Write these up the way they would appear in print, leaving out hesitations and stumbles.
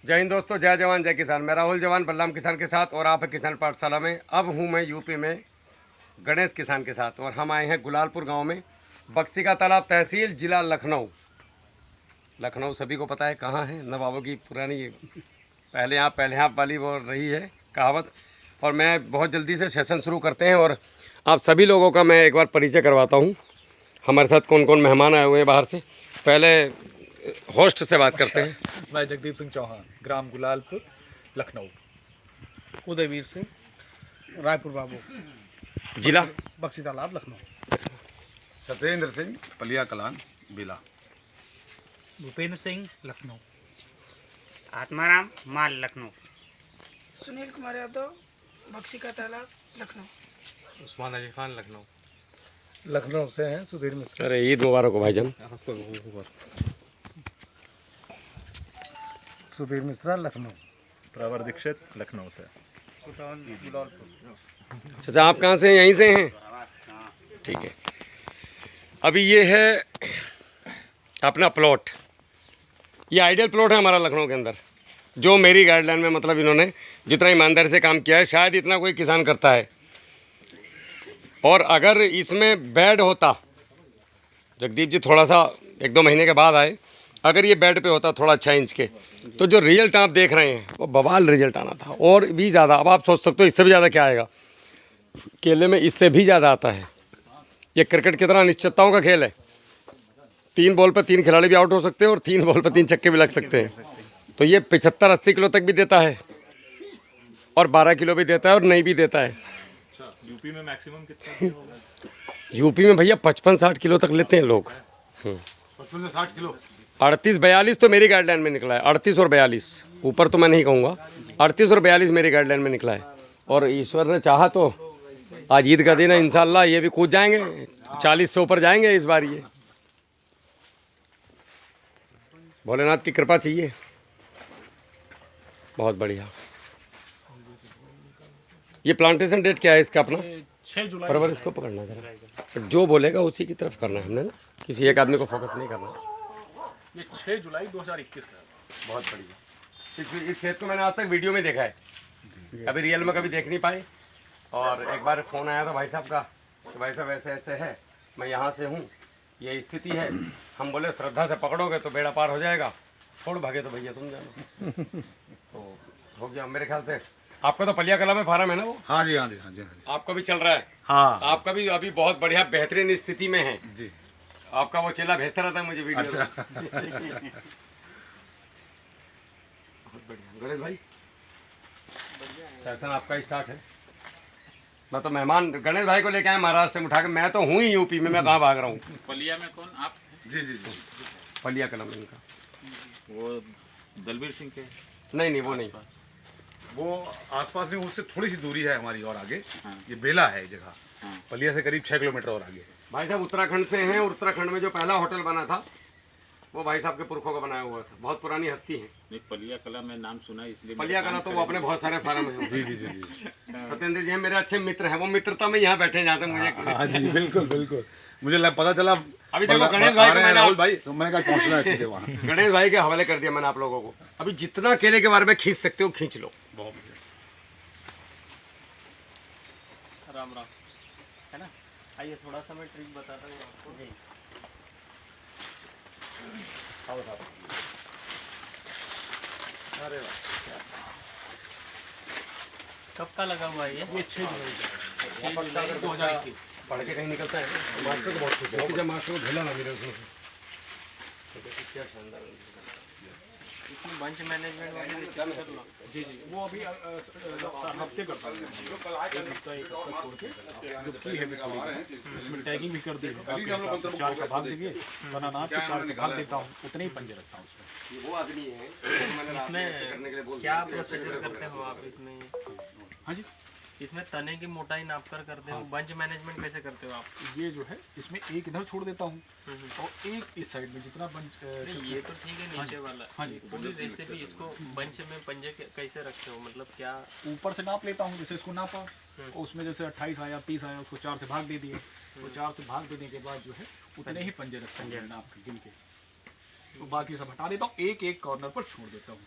जय हिंद दोस्तों, जय जवान जय किसान। मैं राहुल जवान बलराम किसान के साथ और आप है किसान पाठशाला में। अब हूँ मैं यूपी में गणेश किसान के साथ और हम आए हैं गुलालपुर गांव में, बक्सी का तालाब, तहसील जिला लखनऊ। लखनऊ सभी को पता है कहाँ है, नवाबों की पुरानी पहले यहाँ वाली वो रही है कहावत। और मैं बहुत जल्दी से सेशन शुरू करते हैं और आप सभी लोगों का मैं एक बार परिचय करवाता हूँ। हमारे साथ कौन कौन मेहमान आए हुए हैं बाहर से। पहले होस्ट से बात करते हैं। मैं जगदीप सिंह चौहान, ग्राम गुलालपुर, लखनऊ। उदयवीर सिंह, रायपुर बाबू, जिला बक्सी तालाब, लखनऊ। सत्येंद्र सिंह, पलिया कलान, बिला। भूपेंद्र सिंह, लखनऊ। आत्माराम, माल, लखनऊ। सुनील कुमार यादव, बक्सी का तालाब, लखनऊ। उस्मान अली खान, लखनऊ। लखनऊ से हैं सुधीर मिश्रा। अरे ईद मुबारक हो भाईजान। सुधीर मिश्रा, लखनऊ। प्रवर दीक्षित, लखनऊ से। चाचा आप कहाँ से हैं? यहीं से हैं? ठीक है। अभी ये है अपना प्लॉट, ये आइडियल प्लॉट है हमारा लखनऊ के अंदर, जो मेरी गाइडलाइन में मतलब इन्होंने जितना ईमानदारी से काम किया है शायद इतना कोई किसान करता है। और अगर इसमें बेड होता, जगदीप जी थोड़ा सा 1-2 महीने के बाद आए, अगर ये बेड पे होता थोड़ा 6 इंच के, तो जो रिजल्ट आप देख रहे हैं वो बवाल रिजल्ट आना था और भी ज़्यादा। अब आप सोच सकते हो इससे भी ज़्यादा क्या आएगा। केले में इससे भी ज़्यादा आता है। ये क्रिकेट की तरह अनिश्चितताओं का खेल है। 3 बॉल पर 3 खिलाड़ी भी आउट हो सकते हैं और 3 बॉल पर 3 छक्के भी लग सकते हैं। तो ये 75-80 किलो तक भी देता है और 12 किलो भी देता है और नहीं भी देता है। यूपी में मैक्सिमम कितना होगा? यूपी में भैया 55-60 किलो तक लेते हैं लोग। 55 से 60 किलो। 38-42 तो मेरी गाइडलाइन में निकला है। 38 और 42, ऊपर तो मैं नहीं कहूँगा। 38 और 42 मेरी गाइडलाइन में निकला है। और ईश्वर ने चाहा तो आज ईद का दिन है, इंशाल्लाह ये भी कूद जाएंगे, 40 से ऊपर जाएंगे इस बार। ये भोलेनाथ की कृपा चाहिए। बहुत बढ़िया। ये प्लांटेशन डेट क्या है इसका अपना? 6 जुलाई। परवर इसको पकड़ना जरा, जो बोलेगा उसी की तरफ करना है हमने ना, किसी एक आदमी को फोकस नहीं करना। ये 6 जुलाई 2021 का है। बहुत बढ़िया। इस खेत को मैंने आज तक वीडियो में देखा है, कभी रियल में कभी देख नहीं पाए। और एक बार फ़ोन आया था भाई साहब का कि भाई साहब ऐसे ऐसे है, मैं यहाँ से हूँ, ये स्थिति है। हम बोले श्रद्धा से पकड़ोगे तो बेड़ा पार हो जाएगा, छोड़ भागे तो भैया तुम जानो। तो हो गया मेरे ख्याल से। आपका तो पलिया कला में फार्म है ना वो? हाँ जी, हाँ जी, हाँ जी, हाँ जी। आपका भी चल रहा है? हाँ आपका भी अभी बहुत बढ़िया बेहतरीन स्थिति में है जी। आपका वो चेला भेजता रहता है मुझे वीडियो। अच्छा। बहुत बढ़िया। गणेश भाई सेशन आपका स्टार्ट है। मैं तो मेहमान गणेश भाई को लेके आया महाराष्ट्र से उठा के। मैं तो हूँ ही यूपी में, मैं कहाँ भाग रहा हूँ। पलिया में कौन आप? जी जी जी। पलिया कलम इनका। वो दलबीर सिंह के? नहीं वो नहीं। वो आसपास में, उससे थोड़ी सी दूरी है हमारी और आगे। ये बेला है जगह, पलिया से करीब 6 किलोमीटर और आगे। भाई साहब उत्तराखंड से हैं। उत्तराखंड में जो पहला होटल बना था वो भाई साहब के पुरखों का बनाया हुआ था। बहुत पुरानी हस्ती है। नहीं, पलिया कला में नाम सुना है इसलिए। पलिया कला तो वो अपने बहुत सारे फार्म हैं। जी जी जी जी। सत्येंद्र जी हैं मेरे अच्छे मित्र हैं। वो मित्रता में यहाँ बैठे जाते मुझे। हाँ जी, बिल्कुल बिल्कुल। मुझे पता चला अभी देखो गणेश भाई को मैंने राहुल भाई, तो मैंने कहा पहुँचना है सीधे वहाँ। गणेश भाई के हवाले कर दिया मैंने आप लोगों को। अभी जितना केले के बारे में खींच सकते हो खींच लो। बहुत राम राम, है ना? आइए थोड़ा सा मैं ट्रिक बताता हूँ आपको। अरे कब का लगा हुआ है ये? 6 जुलाई 2021। पढ़ के कहीं निकलता है मास्टर को बहुत खुश है। जब मास्टर को झेला ना मिले उसमें क्या शानदार। इसमें बंच मैनेजमेंट वाले जी जी, वो अभी हफ्ते करता हूँ। एक हफ्ता छोड़ के जो की है उसमें टैगिंग भी कर दी है। 4 का भाग देंगे, बनाना के 4 का भाग देता हूँ, उतने ही पंजे रखता हूँ उसमें। वो आदमी है इसमें क्या प्रोसीजर करते हो आप इसमें? हाँ जी, इसमें तने की मोटाई नाप कर करते हो। बंच मैनेजमेंट कैसे करते हो आप? ये जो है इसमें एक इधर छोड़ देता हूँ और एक इस साइड में जितना बंच। नहीं ये तो ठीक है, नीचे वाला। हाँ जी, पूरी रेसिपी इसको बंच में पंजे कैसे रखते हो, मतलब क्या? ऊपर से नाप लेता हूँ, जैसे इसको नापा तो उसमें जैसे 28 आया 30 आया, उसको 4 से भाग दे दिए। तो 4 से भाग देने के बाद जो है उतने ही पंजे रखते हैं नाप के गिन के। तो बाकी सब हटा देता हूँ, एक एक कॉर्नर पर छोड़ देता हूँ।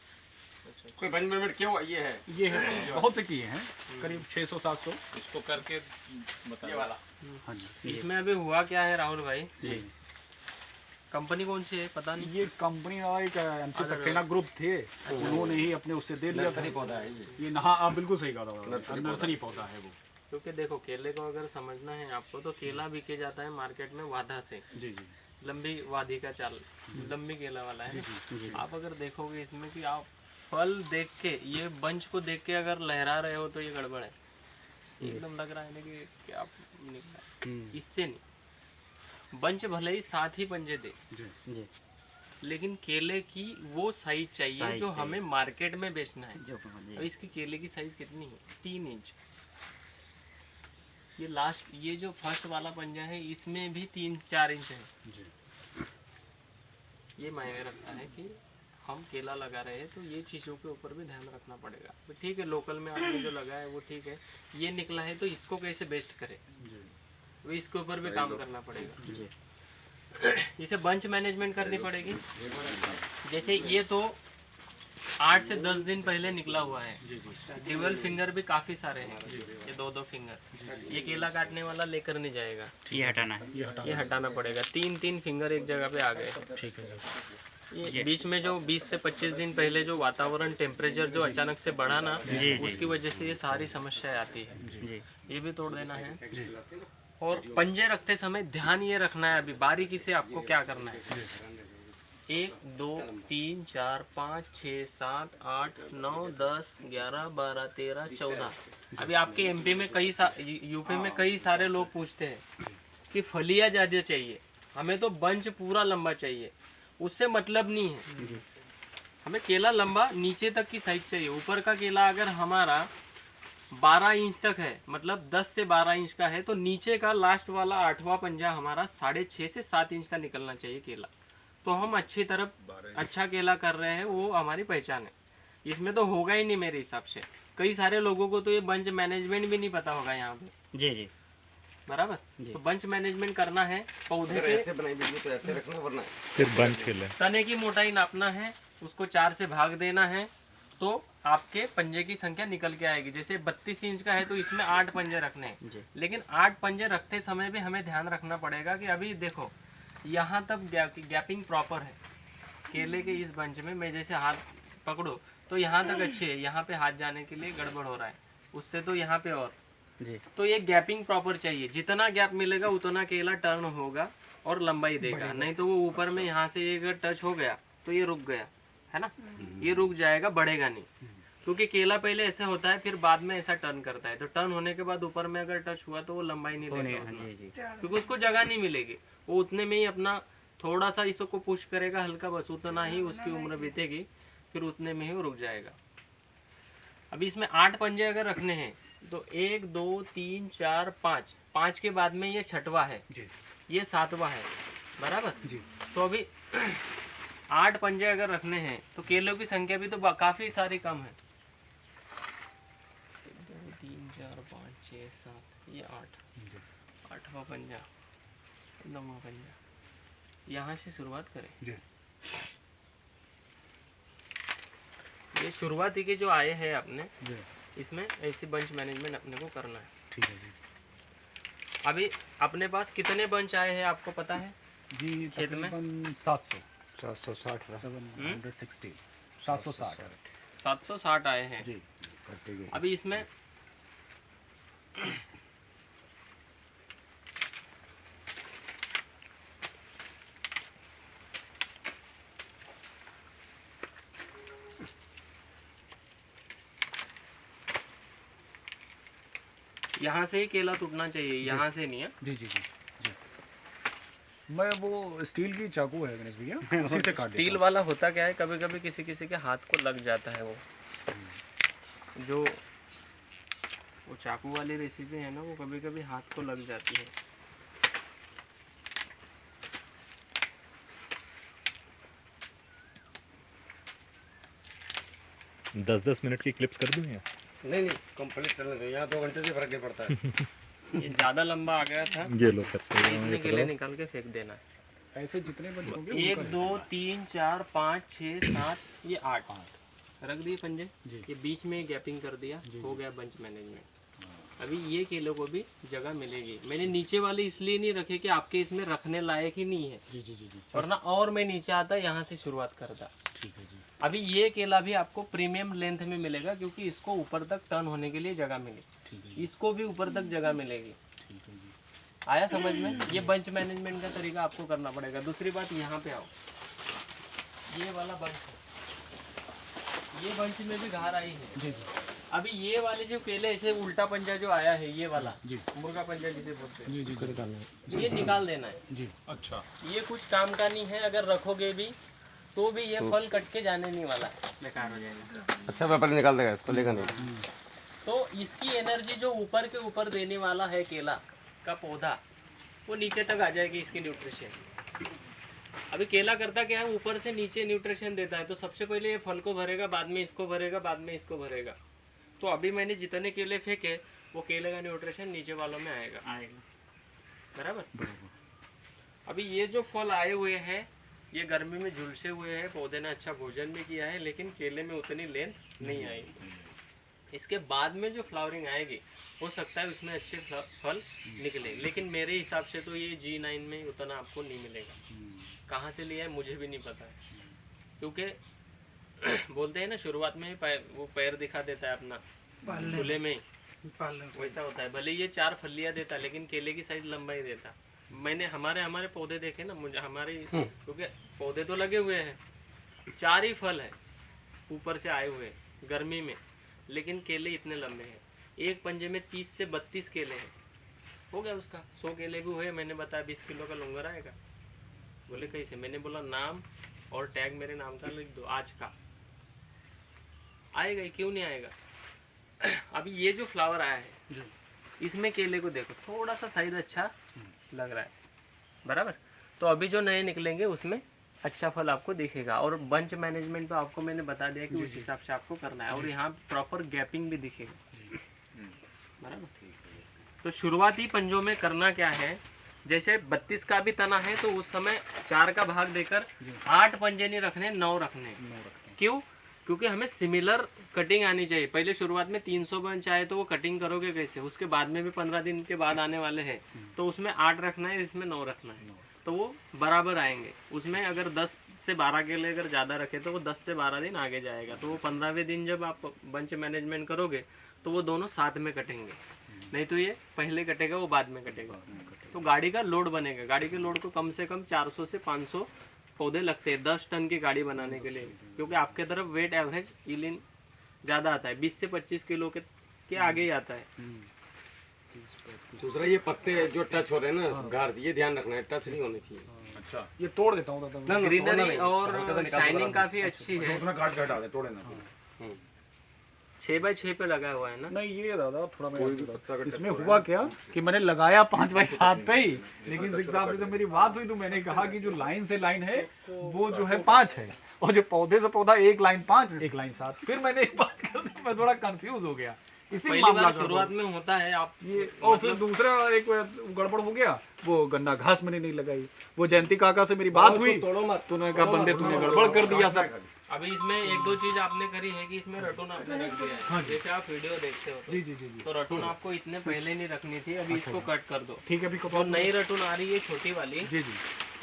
कोई बंच मैनेजमेंट क्यों ये है ये है, बहुत से किए हैं, करीब 600-700। इसको करके ये वाला? हाँ जी। इसमें अभी हुआ क्या है राहुल भाई, जी कंपनी कौन सी है पता नहीं। ये कंपनी का एक MC सक्सेना ग्रुप थे, उन्होंने ही अपने उससे दे लिया था। पौधा है ये। ये हाँ, आप बिल्कुल सही कहा था, नर्सरी पौधा है वो। क्योंकि देखो केले को अगर समझना है आपको तो केला बिके जाता है मार्केट में वादा से, जी जी लंबी वादी का चाल, लंबी केला वाला है। आप अगर देखोगे इसमें कि आप फल देख के, ये बंच को देख के अगर लहरा रहे हो तो ये गड़बड़ है। एकदम लग रहा है ना कि क्या निकला है। इससे नहीं, बंच भले ही 7 ही पंजे दे, जी लेकिन केले की वो साइज चाहिए जो हमें मार्केट में बेचना है। अब इसकी केले की साइज कितनी है? 3 इंच। ये लास्ट, ये जो फर्स्ट वाला पंजा है इसमें भी 3-4 इंच है। जी। ये मायने रखता है कि हम केला लगा रहे हैं तो ये चीज़ों के ऊपर भी ध्यान रखना पड़ेगा। तो ठीक है, लोकल में आपने जो लगाया है वो ठीक है, ये निकला है तो इसको कैसे बेस्ट करें, वो इसके ऊपर भी काम करना पड़ेगा। इसे बंच मैनेजमेंट करनी पड़ेगी। जैसे ये तो 8 से 10 दिन पहले निकला हुआ है। ड्यूअल फिंगर भी काफ़ी सारे हैं, ये 2-2 फिंगर। ये केला काटने वाला लेकर नहीं जाएगा, ये हटाना है, ये हटाना पड़ेगा। 3-3 फिंगर एक जगह पे आ गए। ठीक है सर। ये बीच में जो 20 से 25 दिन पहले जो वातावरण टेम्परेचर जो अचानक से बढ़ा ना, उसकी वजह से ये सारी समस्याएं आती है। ये भी तोड़ देना है। और पंजे रखते समय ध्यान ये रखना है, अभी बारीकी से आपको क्या करना है। 1 2 3 4 5 6 7 8 9 10 11 12 13 14। अभी आपके MP में यूपी में कई सारे लोग पूछते हैं कि फलियां ज़्यादा चाहिए, हमें तो बंच पूरा लंबा चाहिए। उससे मतलब नहीं है, हमें केला लंबा नीचे तक की साइज चाहिए। ऊपर का केला अगर हमारा 12 इंच तक है, मतलब 10 से 12 इंच का है, तो नीचे का लास्ट वाला 8वां पंजा हमारा 6.5 से 7 इंच का निकलना चाहिए केला। तो हम अच्छी तरफ अच्छा केला कर रहे हैं, वो हमारी पहचान है। इसमें तो होगा ही नहीं मेरे हिसाब से। कई सारे लोगों को तो ये बंच मैनेजमेंट भी नहीं पता होगा यहाँ पे। जी जी बराबर। तो बंच मैनेजमेंट करना है, पौधे अगर के ऐसे बनाई दीजिए तो ऐसे रखना, वरना सिर्फ बंच के लिए तने की मोटाई नापना है, उसको 4 से भाग देना है, तो आपके पंजे की संख्या निकल के आएगी। जैसे 32 इंच का है तो इसमें 8 पंजे रखने हैं, लेकिन 8 पंजे रखते समय भी हमें ध्यान रखना पड़ेगा कि अभी देखो यहाँ तक गैपिंग प्रॉपर है केले के इस बंच में। मैं जैसे हाथ पकड़ो तो यहाँ तक अच्छे है, यहाँ पे हाथ जाने के लिए गड़बड़ हो रहा है, उससे तो यहाँ पे और जी। तो ये गैपिंग प्रॉपर चाहिए। जितना गैप मिलेगा उतना केला टर्न होगा और लंबाई देगा, नहीं तो वो ऊपर में यहाँ से ये अगर टच हो गया तो ये रुक गया है ना, ये रुक जाएगा, बढ़ेगा नहीं। क्योंकि केला पहले ऐसे होता है, फिर बाद में ऐसा टर्न करता है, तो टर्न होने के बाद ऊपर में अगर टच हुआ तो वो लंबाई नहीं लेगा उतना, क्योंकि उसको जगह नहीं मिलेगी। वो उतने में ही अपना थोड़ा सा इसको पुश करेगा हल्का, बस उतना ही उसकी उम्र बीतेगी, फिर उतने में ही वो रुक जाएगा। अभी इसमें 8 पंजे अगर रखने हैं तो 1 2 3 4 5, 5 के बाद में ये 6वां है, ये 7वां है, बराबर जी। तो अभी 8 पंजे अगर रखने हैं तो केलों की संख्या भी तो काफ़ी सारी कम है। 2 3 4 5 6 7, ये 8वां पंजा, 9वां पंजा, यहाँ से शुरुआत करें। ये शुरुआती के जो आए हैं अपने, इसमें ऐसी बंच मैनेजमेंट अपने को करना है। ठीक है जी। अभी अपने पास कितने बंच आए हैं आपको पता है जी खेत में? तकरीबन 760 760 आए हैं जी। अभी इसमें। यहाँ से ही केला टूटना चाहिए, यहाँ से नहीं है। जी जी जी जी। मैं वो स्टील की चाकू है गणेश भैया, उसी से काट स्टील वाला होता क्या है, कभी कभी किसी किसी के हाथ को लग जाता है। वो चाकू वाली रेसिपी है ना, वो कभी कभी हाथ को लग जाती है। 10-10 मिनट की क्लिप्स कर दूँ या नहीं कंप्लीट करने दो, यहाँ 2 घंटे से फर्क नहीं पड़ता है। ये ज़्यादा लंबा आ गया था, ये लो करते हैं इतने केले निकाल के फेंक देना है। ऐसे जितने बंच होंगे 1 2 3 4 5 6 7, ये 8 रख दिए पंजे, ये बीच में गैपिंग कर दिया, हो गया बंच मैनेजमेंट। अभी ये केलों को भी जगह मिलेगी। मैंने नीचे वाले इसलिए नहीं रखे कि आपके इसमें रखने लायक ही नहीं है, वरना और मैं नीचे आता यहाँ से शुरुआत करता। ठीक है जी। अभी ये केला भी आपको प्रीमियम लेंथ में मिलेगा, क्योंकि इसको ऊपर तक टर्न होने के लिए जगह मिली, ठीक है इसको भी ऊपर तक जगह मिलेगी। ठीक है जी। आया समझ में? ये बंच मैनेजमेंट का तरीका आपको करना पड़ेगा। दूसरी बात, यहाँ पे आओ, ये वाला बंच है, ये बंच में भी घार आई है। जी जी अभी ये वाले जो केले ऐसे उल्टा पंजा जो आया है, ये वाला जी मुर्गा पंजा जिसे बोलते हैं, जी जी निकालना है ये निकाल देना है। जी। अच्छा, ये कुछ काम का नहीं है, अगर रखोगे भी तो भी ये फल कट के जाने नहीं वाला है, बेकार हो जाएगा। अच्छा व्यापारी निकाल देगा इसको, लेगा नहीं। तो इसकी एनर्जी जो ऊपर के ऊपर देने वाला है केला का पौधा, वो नीचे तक आ जाएगी इसकी न्यूट्रिशन। अभी केला करता क्या है, ऊपर से नीचे न्यूट्रिशन देता है। तो सबसे पहले ये फल को भरेगा, बाद में इसको भरेगा, बाद में इसको भरेगा। तो अभी मैंने जितने केले फेंके, वो केले का न्यूट्रिशन नीचे वालों में आएगा। बराबर। अभी ये जो फल आए हुए हैं, ये गर्मी में झुलसे हुए हैं, पौधे ने अच्छा भोजन भी किया है, लेकिन केले में उतनी लेंथ नहीं आई। इसके बाद में जो फ्लावरिंग आएगी, हो सकता है उसमें अच्छे फल निकले, लेकिन मेरे हिसाब से तो ये G9 में उतना आपको नहीं मिलेगा। कहाँ से लिया है मुझे भी नहीं पता है, क्योंकि बोलते हैं ना शुरुआत में ही वो पैर दिखा देता है अपना खुले में, वैसा होता है। भले ये 4 फलियाँ देता, लेकिन केले की साइज लंबाई देता। मैंने हमारे पौधे देखे ना, मुझे हमारे, क्योंकि पौधे तो लगे हुए हैं, 4 ही फल है ऊपर से आए हुए गर्मी में, लेकिन केले इतने लंबे हैं। एक पंजे में 30 से 32 केले हैं। हो गया उसका 100 केले भी हुए। मैंने बताया 20 किलो का लूंगा आएगा। बोले कैसे? मैंने बोला नाम और टैग मेरे नाम का लिख दो, आज का आएगा ही, क्यों नहीं आएगा। अभी ये जो फ्लावर आया है, इसमें केले को देखो, थोड़ा सा साइज अच्छा लग रहा है, बराबर। तो अभी जो नए निकलेंगे उसमें अच्छा फल आपको दिखेगा। और बंच मैनेजमेंट तो आपको मैंने बता दिया कि उस हिसाब से आपको करना है। और यहाँ प्रॉपर गैपिंग भी दिखेगा, बराबर। तो शुरुआती पंजों में करना क्या है, जैसे 32 का भी तना है, तो उस समय 4 का भाग देकर 8 पंजे नहीं रखने, 9 रखने। क्यों? क्योंकि हमें सिमिलर कटिंग आनी चाहिए। पहले शुरुआत में 300 बंच आए तो वो कटिंग करोगे कैसे? उसके बाद में भी 15 दिन के बाद आने वाले हैं, तो उसमें 8 रखना है, इसमें 9 रखना है, तो वो बराबर आएंगे। उसमें अगर 10 से 12 के लिए अगर ज़्यादा रखे तो वो 10 से 12 दिन आगे जाएगा। तो वो 15वें दिन जब आप बंच मैनेजमेंट करोगे तो वो दोनों साथ में कटेंगे, नहीं तो ये पहले कटेगा वो बाद में कटेगा। तो गाड़ी का लोड बनेगा। गाड़ी के लोड को कम से कम 400 से 500 पौधे लगते हैं 10 टन की गाड़ी बनाने के लिए, क्योंकि आपके तरफ वेट एवरेज इलिन ज़्यादा आता है, 20 से 25 किलो के आगे ही आता है। दूसरा ये पत्ते जो टच हो रहे हैं ना घास, ये ध्यान रखना है, टच नहीं होने चाहिए। अच्छा, ये तोड़ देता हूँ दादा। ग्रीनरी और शाइनिंग काफ़ी अच्छी है। उतना काट काट आते, तोड़े ना। 6x6 पे लगा हुआ है ना। नहीं ये दादा थोड़ा मैं इसमें हुआ क्या कि मैंने लगाया 5x7 पे ही, लेकिन जिस हिसाब से जब मेरी बात हुई तो मैंने कहा कि जो लाइन से लाइन है वो जो है 5 है, और जो पौधे से पौधा एक लाइन 5 एक लाइन 7। फिर मैंने एक बात कर दी, मैं थोड़ा कंफ्यूज हो गया। इसी पहली मामला बार का शुरुआत में होता है आप ये, और फिर दूसरा एक गड़बड़ हो गया, वो गन्ना घास मैंने नहीं लगाई। वो जयंती काका से मेरी बात हुई तो उन्होंने कहा बंदे तूने गड़बड़ कर दिया सब। अभी इसमें 1-2 चीज आपने करी है कि इसमें रटून आपने रख दिया है। जैसे आप वीडियो देखते हो जी जी जी जी तो रटून आपको इतने पहले नहीं रखनी थी, अभी इसको कट कर दो। ठीक है। अभी और नई रटून आ रही है छोटी वाली, जी जी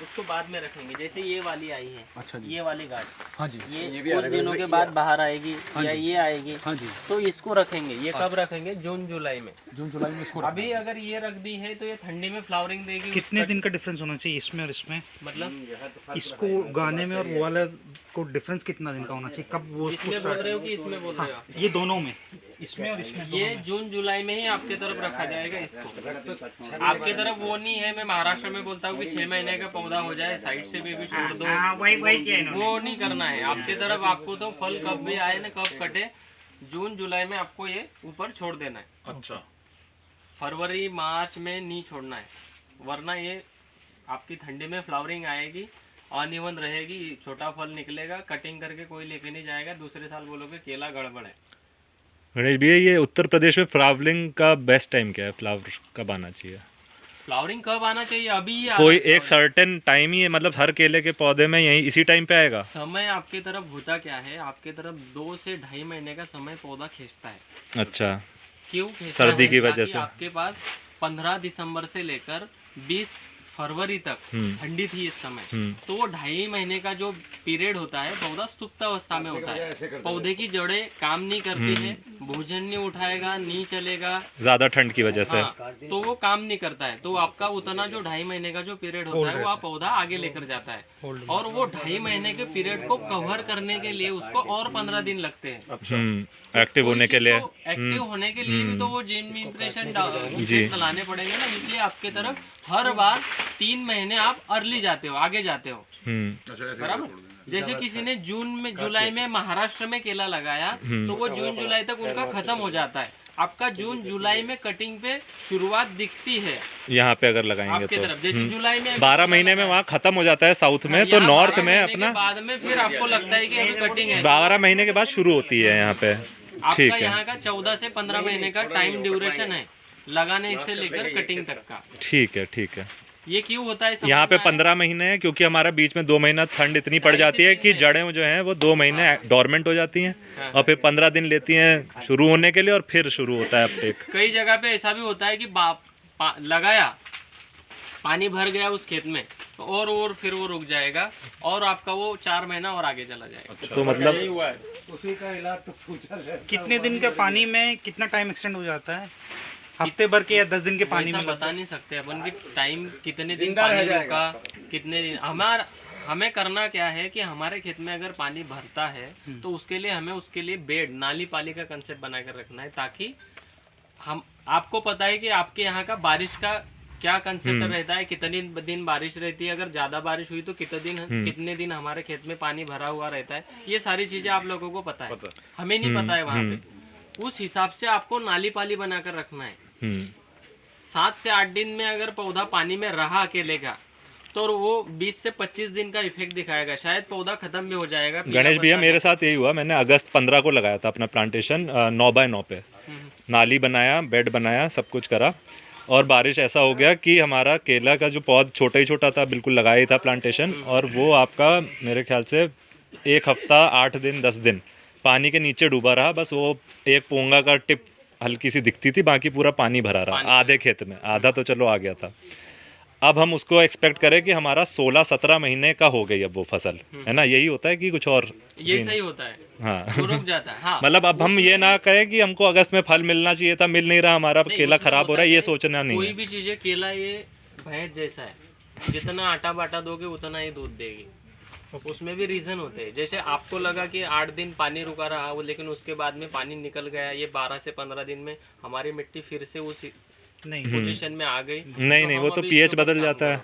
उसको बाद में रखेंगे। जैसे ये वाली आई है, अच्छा जी। ये वाली गाछ, हाँ जी ये कुछ दिनों के बाद बाहर आएगी या ये आएगी, हाँ जी। तो इसको रखेंगे। ये कब रखेंगे? जून जुलाई में। जून जुलाई में इसको अभी अगर ये रख दी है तो ये ठंडी में फ्लावरिंग देगी। कितने दिन का डिफरेंस होना चाहिए इसमें और इसमें? मतलब इसको उगाने में और वो वाला को डिफरेंस कितना दिन का होना चाहिए? कब वो इसमें बोल रहे हो कि इसमें बोल रहे हो? ये दोनों में, इसमें और इसमें ये जून जुलाई में ही आपके तरफ रखा जाएगा इसको। आपके तरफ वो नहीं है, मैं महाराष्ट्र में बोलता हूँ कि 6 महीने का पौधा हो जाए, साइड से भी छोड़ दो, वो नहीं करना है आपके तरफ। आपको तो फल कब भी आए ना कब कटे, जून जुलाई में आपको ये ऊपर छोड़ देना है। अच्छा, फरवरी मार्च में नहीं छोड़ना है, वरना ये आपकी ठंडी में फ्लावरिंग आएगी, अनइवन रहेगी, छोटा फल निकलेगा, कटिंग करके कोई लेके नहीं जाएगा। दूसरे साल बोलोगे केला गड़बड़ है। गणेश भैया, ये उत्तर प्रदेश में फ्लावरिंग का बेस्ट टाइम क्या है? फ्लावर कब आना चाहिए? फ्लावरिंग कब आना चाहिए? अभी ही कोई आना एक सर्टेन टाइम ही है, मतलब हर केले के पौधे में यही इसी टाइम पे आएगा? समय आपके तरफ होता क्या है, आपके तरफ 2 से 2.5 महीने का समय पौधा खींचता है। अच्छा, क्यों खींचता सर्दी है? की वजह ताकि से। आपके पास 15 दिसंबर से लेकर 20 फरवरी तक ठंडी थी इस समय, तो वो 2.5 महीने का जो पीरियड होता है पौधा सुप्त अवस्था में होता है। पौधे की जड़ें काम नहीं करती है, भोजन नहीं उठाएगा, नहीं चलेगा, ज्यादा ठंड की वजह से। हाँ, तो वो काम नहीं करता है। तो आपका उतना जो 2.5 महीने का जो पीरियड होता है वो आप पौधा आगे लेकर जाता है, और वो 2.5 महीने के पीरियड को कवर करने के लिए उसको और 15 दिन लगते हैं एक्टिव होने के लिए। एक्टिव होने के लिए भी तो वो जीन में इम्प्रेशन चलाने पड़ेंगे ना। इसलिए आपके तरफ हर बार 3 महीने आप अर्ली जाते हो, आगे जाते हो, बराबर। जैसे किसी ने जून में जुलाई में महाराष्ट्र में केला लगाया तो वो जून जुलाई तक उनका खत्म हो जाता है। आपका जून जुलाई में कटिंग पे शुरुआत दिखती है यहाँ पे अगर लगाएंगे आपके तो तरफ। जैसे जुलाई में 12 महीने में वहाँ खत्म हो जाता है साउथ में, तो यहाँ नॉर्थ 12 में महीने के अपना बाद में फिर आपको लगता है कि अभी कटिंग है। 12 महीने के बाद शुरू होती है यहाँ पे। ठीक आपका है, यहाँ का 14 से 15 महीने का टाइम ड्यूरेशन है लगाने से लेकर कटिंग तक का। ठीक है, ठीक है। ये क्यों होता है? यहाँ पे समझ में आया? 15 महीने है क्योंकि हमारा बीच में 2 महीना ठंड इतनी पड़ जाती है कि जड़ें जो हैं वो 2 महीने डोरमेंट हो जाती हैं और फिर 15 दिन लेती हैं शुरू होने के लिए, और फिर शुरू होता है अपटेक। कई जगह पे ऐसा भी होता है कि लगाया, पानी भर गया उस खेत में, और फिर वो रुक जाएगा और आपका वो 4 महीना और आगे चला जाएगा। तो मतलब यही हुआ है। कितने दिन के पानी में कितना टाइम एक्सटेंड हो जाता है? हफ्ते भर के या 10 दिन के पानी ऐसा में? बता नहीं सकते अपन की टाइम कितने दिन पानी रुका, कितने दिन। हमें करना क्या है कि हमारे खेत में अगर पानी भरता है तो उसके लिए हमें उसके लिए बेड, नाली पाली का कंसेप्ट बना कर रखना है, ताकि हम आपको पता है कि आपके यहाँ का बारिश का क्या कंसेप्ट रहता है, कितने दिन बारिश रहती है, अगर ज्यादा बारिश हुई तो कितने दिन हमारे खेत में पानी भरा हुआ रहता है। ये सारी चीजें आप लोगों को पता है, हमें नहीं पता है वहाँ पे। उस हिसाब से आपको नाली पाली बनाकर रखना है। 7 से 8 दिन में अगर पौधा पानी में रहा अकेले का तो वो 20 से 25 दिन का इफेक्ट दिखाएगा, शायद पौधा खत्म भी हो जाएगा। गणेश भैया मेरे साथ यही हुआ, मैंने अगस्त 15 को लगाया था अपना प्लांटेशन 9x9 पे, नाली बनाया, बेड बनाया, सब कुछ करा, और बारिश ऐसा हो गया कि हमारा केला का जो पौध छोटा ही छोटा था, बिल्कुल लगाया ही था प्लांटेशन, और वो आपका मेरे ख्याल से 1 हफ्ता 8 दिन 10 दिन पानी के नीचे डूबा रहा। बस वो एक पोंगा का टिप हल्की सी दिखती थी, बाकी पूरा पानी भरा रहा आधे खेत में, आधा तो चलो आ गया था। अब हम उसको एक्सपेक्ट करें कि हमारा 16-17 महीने का हो गई अब वो फसल, है ना? यही होता है कि कुछ और? ये सही होता है, हाँ, वो रुक जाता है। हाँ, मतलब अब हम ये ना कहें कि हमको अगस्त में फल मिलना चाहिए था, मिल नहीं रहा, हमारा केला उसमें खराब हो होता रहा है, ये है, सोचना नहीं कोई है। भी चीजें, केला ये भैंस जैसा है, जितना आटा बाटा दोगे उतना ही दूध देगी। उसमें भी रीजन होते हैं। जैसे आपको लगा कि 8 दिन पानी रुका रहा वो, लेकिन उसके बाद में पानी निकल गया, ये 12 से 15 दिन में हमारी मिट्टी फिर से उस पोजीशन में आ गई। नहीं, वो तो पीएच बदल जाता है।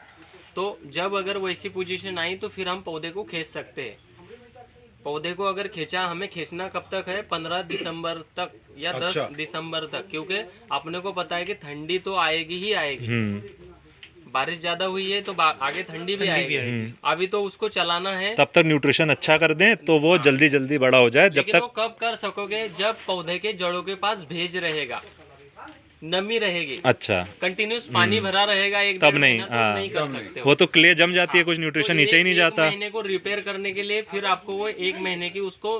तो जब अगर वैसी पोजीशन आई तो फिर हम पौधे को खींच सकते हैं। पौधे को अगर खींचा, हमें खींचना कब तक है? 15 दिसंबर तक या 10 दिसंबर तक, क्योंकि अपने को पता है कि ठंडी तो आएगी ही आएगी। बारिश ज्यादा हुई है तो आगे ठंडी भी आएगी। अभी तो उसको चलाना है, तब तक न्यूट्रिशन अच्छा कर दें तो वो जल्दी जल्दी बड़ा हो जाए। जब लेकिन वो तक कब कर सकोगे? जब पौधे के जड़ों के पास भेज रहेगा, नमी रहेगी, अच्छा कंटिन्यूस पानी भरा रहेगा एक तब 1.5 नहीं, महीना, हाँ, तो नहीं कर सकते हो। वो तो क्ले जम जाती है, कुछ न्यूट्रिशन तो नीचे ही नहीं एक जाता। महीने को रिपेयर करने के लिए फिर आपको वो 1 महीने की उसको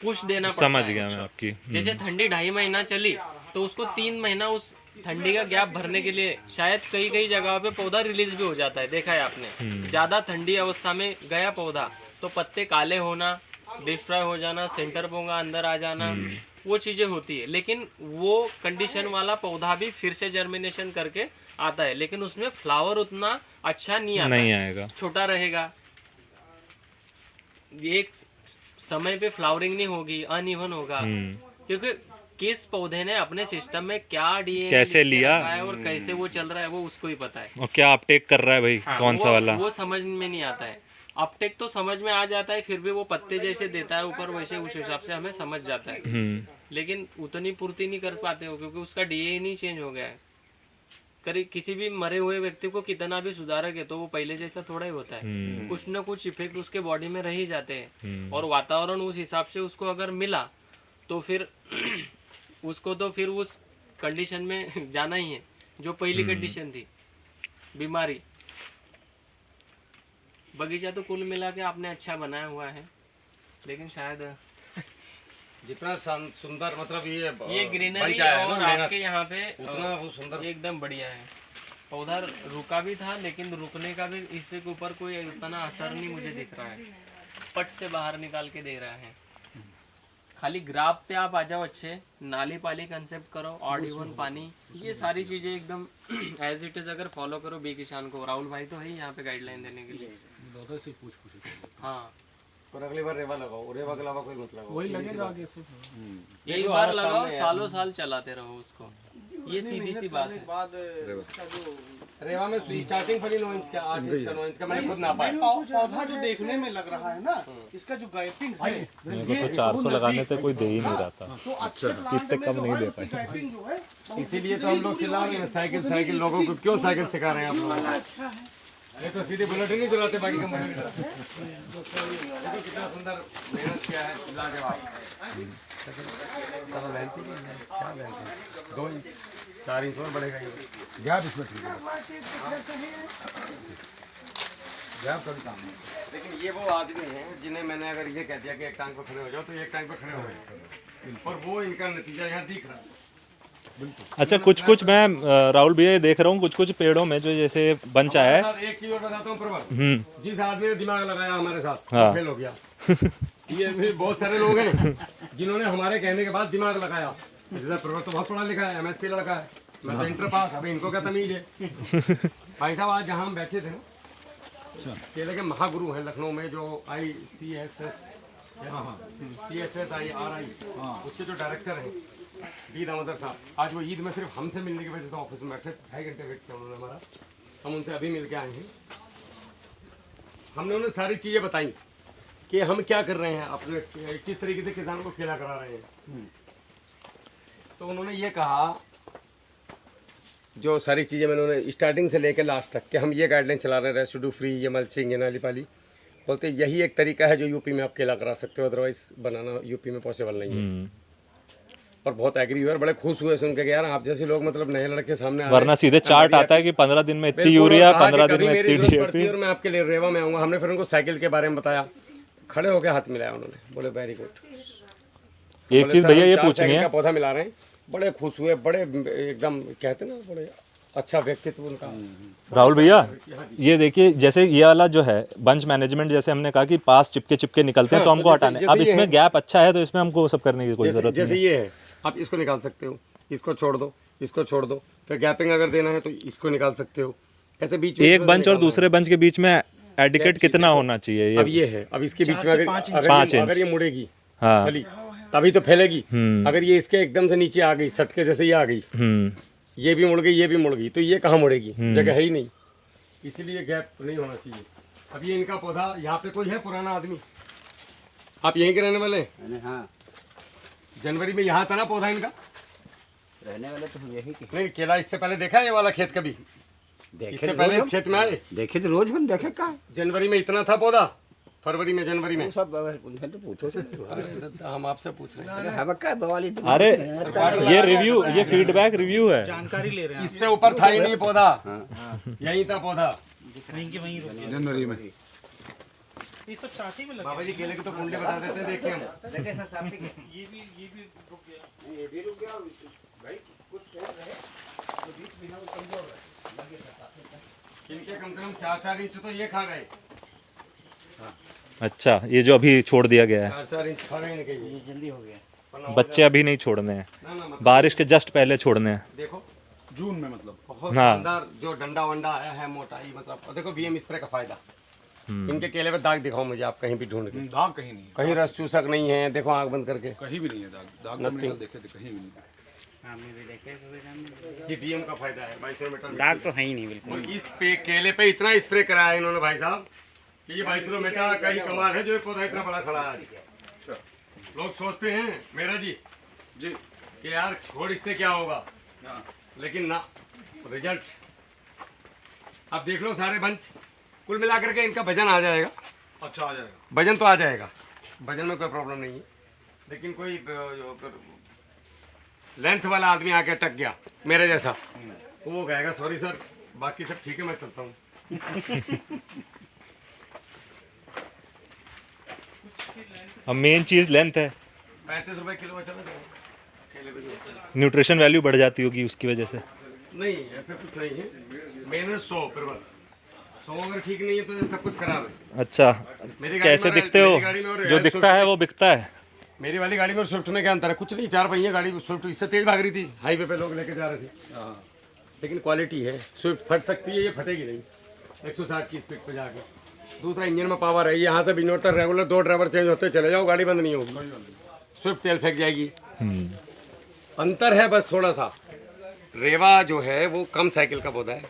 पुश देना पड़ता समझ है। गया मैं आपकी। जैसे ठंडी 2.5 महीना चली तो उसको 3 महीना उस ठंडी का गैप भरने के लिए, शायद कई जगहों पे पौधा रिलीज भी हो जाता है, देखा है आपने। ज्यादा ठंडी अवस्था में गया पौधा तो पत्ते काले होना, डिस्ट्रॉय हो जाना, सेंटर पोंगा अंदर आ जाना, वो चीजें होती है। लेकिन वो कंडीशन वाला पौधा भी फिर से जर्मिनेशन करके आता है, लेकिन उसमें फ्लावर उतना अच्छा नहीं आता, नहीं आएगा, छोटा रहेगा, एक समय पे फ्लावरिंग नहीं होगी, अनइवन होगा, क्योंकि किस पौधे ने अपने सिस्टम में क्या डीएनए कैसे लिया है और कैसे वो चल रहा है वो उसको ही पता है। और क्या अपटेक कर रहा है भाई, कौन सा वाला, वो समझ में नहीं आता है। अपटेक तो समझ में आ जाता है, फिर भी वो पत्ते जैसे देता है ऊपर, वैसे उस हिसाब से हमें समझ जाता है, लेकिन उतनी पूर्ति नहीं कर पाते हो क्योंकि उसका डीएनए नहीं चेंज हो गया है। किसी भी मरे हुए व्यक्ति को कितना भी सुधारक है तो वो पहले जैसा थोड़ा ही होता है, कुछ न कुछ इफेक्ट उसके बॉडी में रह ही जाते हैं, और वातावरण उस हिसाब से उसको अगर मिला तो फिर उसको तो फिर उस कंडीशन में जाना ही है, जो पहली कंडीशन थी बीमारी। बगीचा तो कुल मिला के आपने अच्छा बनाया हुआ है, लेकिन शायद जितना सुंदर मतलब ये ग्रीनरी बन जाए और ना, आपके यहाँ पे उतना वो सुंदर। एकदम बढ़िया है। पौधा रुका भी था, लेकिन रुकने का भी इसके ऊपर कोई उतना असर नहीं मुझे दिख रहा है। पट से बाहर निकाल के दे रहा है। खाली ग्राफ पे आप आ जाओ, अच्छे नाली पाली कंसेप्ट करो, ऑड इवन पानी, ये सारी चीजें एकदम एज इट इज अगर फॉलो करो बी किसान को। राहुल भाई तो है ही यहाँ पे गाइडलाइन देने के लिए। हाँ, और अगली बार रेवा लगाओ, रेवा के अलावा कोई मत लगाओ। वही लगेगा आगे से। एक बार लगाओ, सालों साल चलाते रहो उसको, ये सीधी सी बात है। रेवा में स्टार्टिंग फली 9 इंच का, 8 इंच का, 9 इंच का मैंने खुद नापा है। पौधा जो देखने में लग रहा है ना, इसका जो गैपिंग है, मेरे को तो 400 लगाने थे, कोई दे ही नहीं रहा था। तो अच्छे इतने कम नहीं दे पाए। गैपिंग जो है इसीलिए तो हम लोग चला रहे हैं साइकिल। लोगों को क्यों साइकिल सिखा रहे हैं आप लोग? अच्छा है। ये तो सीधे बुलेट ही नहीं चलाते बाकी कंपनी की तरह। देखो कितना सुंदर मेहनत किया है लाजवाब। सारा लेंथ ही नहीं है, क्या लेंथ है? 2 इंच 4 इंच और बढ़ेगा ये। गैप इसमें ठीक है, गैप का भी काम है। लेकिन ये वो आदमी हैं जिन्हें मैंने अगर ये कह दिया कि एक टांग पे खड़े हो जाओ, तो एक टांग पे खड़े हो गए, और वो इनका नतीजा यहाँ दिख रहा है। अच्छा, कुछ मैं राहुल भैया ये देख रहा हूँ, कुछ पेड़ों में जो जैसे बंच आया है। सर, एक चीज और बताता हूँ प्रभा, जिस आदमी ने दिमाग लगाया हमारे साथ, हाँ। वो फेल हो गया। ये भी बहुत सारे लोग हैं जिन्होंने हमारे कहने के बाद दिमाग लगाया। जैसे प्रभा तो बहुत पढ़ा लिखा है, MSc लड़का है, मैं तो इंटर पास। अभी इनको क्या तमीज है? भाई साहब, आज जहाँ हम बैठे थे ना, केले के महागुरु हैं लखनऊ में, जो ICSS CSSIRI उसके जो डायरेक्टर हैं डी दामोदर साहब, आज वो ईद में सिर्फ हमसे मिलने की वजह से ऑफिस में बैठे 2.5 घंटे वेट किया उन्होंने हमारा। हम उनसे अभी मिल के आए हैं। हमने उन्हें सारी चीज़ें बताई कि हम क्या कर रहे हैं, अपने किस तरीके से किसानों को खेला करा रहे हैं। तो उन्होंने ये कहा, जो सारी चीज़ें मैंने उन्हें स्टार्टिंग से लेकर लास्ट तक कि हम ये गाइडलाइन चला रहे हैं, रेसिड्यू फ्री, ये मल्चिंग, ये नाली पाली, बोलते यही एक तरीका है जो यूपी में आप केला करा सकते हो, अदरवाइज बनाना यूपी में पॉसिबल नहीं है। और बहुत एग्री हुए और बड़े खुश हुए सुन के यार आप जैसे लोग मतलब नए लड़के सामने आ रहे हैं। वरना सीधे चार्ट आता है कि 15 दिन में इतनी बिल्कुल, यूरिया, और कहा कि 15 दिन कभी में मेरी इतनी जरूरत पड़ती DAP। है और मैं आपके लिए रेवा में आऊँगा। हमने फिर उनको साइकिल के बारे में बताया, खड़े होकर हाथ मिलाया उन्होंने, बोले वेरी गुड। एक चीज भैया ये पूछनी है, पौधा मिला रहे हैं, बड़े खुश हुए, बड़े एकदम कहते ना, बड़े अच्छा व्यक्तित्व उनका। राहुल भैया ये देखिए, जैसे ये वाला जो है बंच मैनेजमेंट, जैसे हमने कहा कि पास चिपके निकलते हैं, तो हमको हटाने। अब इसमें गैप अच्छा है, तो इसमें हमको सब करने की कोई जरूरत नहीं जैसे ये है, आप इसको निकाल सकते हो, इसको छोड़ दो, इसको छोड़ दो, फिर गैपिंग अगर देना है तो इसको निकाल सकते हो। ऐसे बीच में एक बंच और दूसरे बंच के बीच में एडिकेट कितना होना चाहिए? अब ये है, अब इसके बीच में अगर ये मुड़ेगी हाँ, फली तभी तो फैलेगी। अगर ये इसके एकदम से नीचे आ गई, सटके जैसे ये आ गई, ये भी मुड़ गई, ये भी मुड़ गई, तो ये कहाँ मुड़ेगी? जगह है ही नहीं, इसीलिए गैप नहीं होना चाहिए। अब ये इनका पौधा, यहाँ पे कोई है पुराना आदमी? आप यहीं के रहने वाले हैं? हाँ, जनवरी में यहाँ था ना पौधा इनका? रहने वाले तो हम यही के। नहीं, केला इससे पहले देखा है ये वाला खेत कभी? इससे पहले इस खेत में आए? देखे तो रोज हम देखे का जनवरी में इतना था पौधा, फरवरी में, जनवरी में? सब उनसे तो पूछो तो हम आपसे पूछ रहे हैं। हम का बवाली तो अरे ये रिव्यू, ये फीडबैक रिव्यू है, जानकारी ले रहे हैं। इससे ऊपर था ही नहीं पौधा, यही था पौधा वहीं के वहीं रुके। जनवरी में ये सब साथ ही में लगे। बाबा जी केले के तो कुंडे बता देते हैं, देखिए हम। ये भी रुक गया। इनके कम से कम 4-4 इंच तो ये खा गए। अच्छा, ये जो अभी छोड़ दिया गया है, 4-4 इंच खा गए इनके, ये जल्दी हो गया। बच्चे अभी नहीं छोड़ने हैं, ना मतलब बारिश के जस्ट पहले छोड़ने हैं। देखो जून में मतलब बहुत हाँ। शानदार जो डंडा वंडा आया है, मोटाई मतलब। और देखो BM स्प्रे का फायदा, इनके केले पे दाग दिखाओ मुझे आप कहीं भी ढूंढ के, दाग कहीं नहीं है, कहीं रस चूसक नहीं है। देखो आंख बंद करके, कहीं भी नहीं है दाग। दाग को मैंने कल देखे थे, कहीं भी नहीं। ये BM का फायदा है। 2200 मीटर दाग तो है ही नहीं बिल्कुल। और इस पे केले पे इतना स्प्रे कराया इन्होंने भाई साहब कि ये 2200 मीटर का ही कमाल है जो ये पौधा इतना बड़ा खड़ा है आज। लोग सोचते हैं मेरा जी कि यार छोड़ इससे क्या होगा, लेकिन ना, रिजल्ट आप देख लो। सारे बंच कुल मिला करके इनका वजन आ जाएगा। अच्छा आ जाएगा, वजन तो आ जाएगा, वजन में कोई प्रॉब्लम नहीं है। लेकिन कोई लेंथ वाला आदमी आके अटक गया मेरे जैसा, वो कहेगा सॉरी सर, बाकी सब ठीक है, मैं चलता हूँ। अब मेन चीज़ लेंथ है, 35 रुपए किलो में चला जाएगा। न्यूट्रिशन वैल्यू बढ़ जाती होगी उसकी वजह से। नहीं ऐसा कुछ नहीं है, मैंने 100 फिर 100 अगर ठीक नहीं है तो ये सब कुछ खराब है। अच्छा, मेरी गाड़ी कैसे में- दिखते मेरी हो? गाड़ी में और जो है, दिखता है वो बिकता है। मेरी वाली गाड़ी में और स्विफ्ट में क्या अंतर है? कुछ नहीं, 4 पहिए गाड़ी, स्विफ्ट इससे तेज भाग रही थी, हाईवे पे लोग लेके जा रहे थे। लेकिन क्वालिटी है, स्विफ्ट फट सकती है, ये फटेगी नहीं 160 की स्पीड पे जाके। दूसरा इंजन में पावर है, यहाँ से बिनोर तक रेगुलर 2 ड्राइवर चेंज होते चले जाओ, गाड़ी बंद नहीं होगी। स्विफ्ट तेल फेंक जाएगी। अंतर है बस थोड़ा सा। रेवा जो है वो कम साइकिल का पौधा है,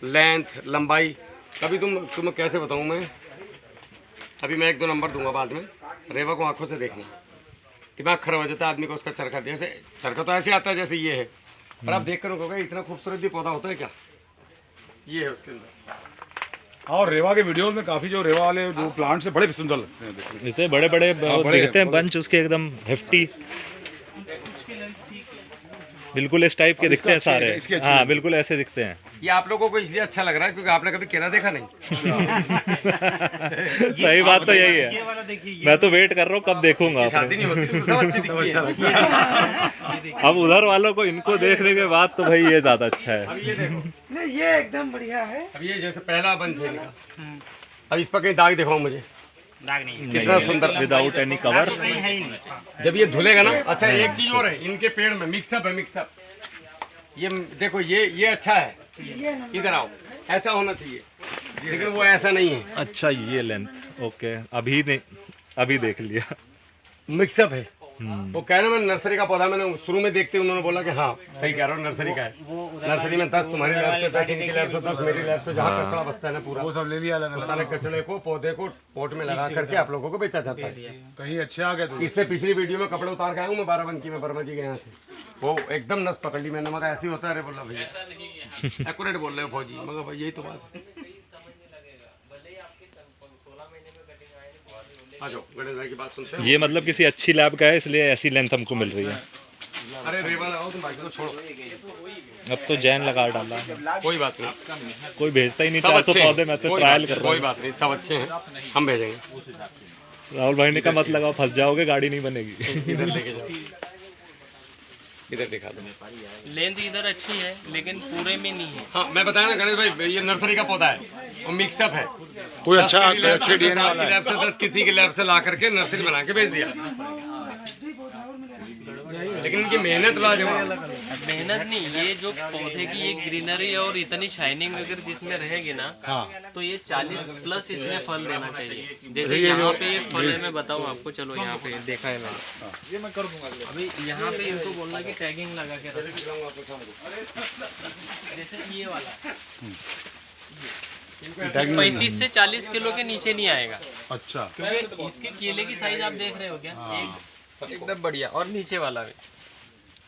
लेंथ लंबाई। कभी तुम्हें कैसे बताऊँ मैं, अभी मैं 1-2 नंबर दूंगा बाद में। रेवा को आंखों से देखना, दिमाग खराब हो जाता है आदमी को उसका चरखा। जैसे चरखा तो ऐसे आता है जैसे ये है, पर आप देख कर कहोगे इतना खूबसूरत भी पौधा होता है क्या? ये है उसके अंदर। और रेवा के वीडियो में काफी जो रेवा वाले जो प्लांट्स है बड़े सुंदर लगते हैं देखने में। इतने बड़े बड़े बड़े दिखते हैं हैं, बंच उसके, एकदम हेफ्टी, बिल्कुल इस टाइप के दिखते हैं सारे। इसकी अच्छी हाँ बिल्कुल ऐसे दिखते हैं। ये आप लोगों को इसलिए अच्छा लग रहा है क्योंकि आपने कभी केला देखा नहीं। सही बात तो यही ये है, वाला देखिए, मैं तो वेट कर रहा हूँ कब देखूंगा शादी नहीं होती तो सब अच्छी दिखती है। अब उधर वालों को इनको देखने के बाद तो भाई ये ज्यादा अच्छा है। अब ये देखो, नहीं ये एकदम बढ़िया है। अब ये जैसे पहला बंच है इनका, अब इस पर कहीं दाग दिखाओ मुझे, दाग नहीं कितना सुंदर। Without any cover. है ही नहीं। जब ये धुलेगा ना, अच्छा एक चीज और है, इनके पेड़ में मिक्सअप है, मिक्सअप। ये देखो, ये अच्छा है, इधर आओ, ऐसा होना चाहिए, लेकिन वो ऐसा नहीं है, अच्छा ये लेंथ, ओके अभी नहीं, अभी देख लिया। मिक्सअप है। वो कह रहे मैं नर्सरी का पौधा, मैंने शुरू में देखते उन्होंने बोला कि हाँ सही कह रहे हो, नर्सरी का है। नर्सरी में 10 तुम्हारी लैब से, 10 इनकी लैब से, 10 मेरी लैब से, जहाँ कचरा बसता है ना पूरा, वो सब ले लिया उस सारे कचरे को, पौधे को पोट में लगा करके आप लोगों को बेचा जाता है। कहीं अच्छे आ गए तो इससे पिछली वीडियो में कपड़े उतार के आया हूँ मैं, बाराबंकी में वर्मा जी के यहाँ थे, वो एकदम नस पकड़ ली मैंने, मगर ऐसे ही होता है। अरे बोला भैया एक्यूरेट बोल रहे हो फौजी, मगर भाई यही तो बात है। आ जाओ गणेश भाई की बात सुनते हैं। ये मतलब किसी अच्छी लैब का है इसलिए ऐसी लेंथ हमको मिल रही है। अरे रेवा लगाओ तुम, बाकी तो छोड़ो, अब तो जैन लगा डाला, कोई बात नहीं, कोई भेजता ही नहीं। सब 400 अच्छे हैं, पौधे मैं तो कोई ट्रायल बात कर नहीं, रहा कोई हूँ। बात नहीं, सब अच्छे हैं, हम भेजेंगे। राहुल भाई ने कहा मत लगाओ, फंस जाओगे, गाड़ी नहीं बनेगी। इधर लेके जाओ, इधर दिखा दो। लेंथ इधर अच्छी है लेकिन पूरे में नहीं है। हाँ मैं बताया ना गणेश भाई, ये नर्सरी का पौधा है और मिक्सअप है। कोई अच्छा 10 की लैब से, अच्छे 10 डीएनए आपकी वाला है। लैब से, 10 किसी की लैब से ला करके नर्सरी बना के बेच दिया। लेकिन इनकी मेहनत लाजवाब। मेहनत नहीं, ये जो पौधे की ये ग्रीनरी और इतनी शाइनिंग अगर जिसमें रहेगी ना, तो ये 40+ इसमें फल देना चाहिए। जैसे यहाँ पे एक फल है, मैं बताऊँ आपको, चलो यहाँ पे देखा है मैंने, ये मैं कर दूंगा। अभी यहाँ पे इनको बोलना कि टैगिंग लगा के रखो, जैसे ये वाला 35 से 40 किलो के नीचे नहीं आएगा, अच्छा क्योंकि इसके केले की साइज आप देख रहे हो क्या, एकदम बढ़िया। और नीचे वाला भी,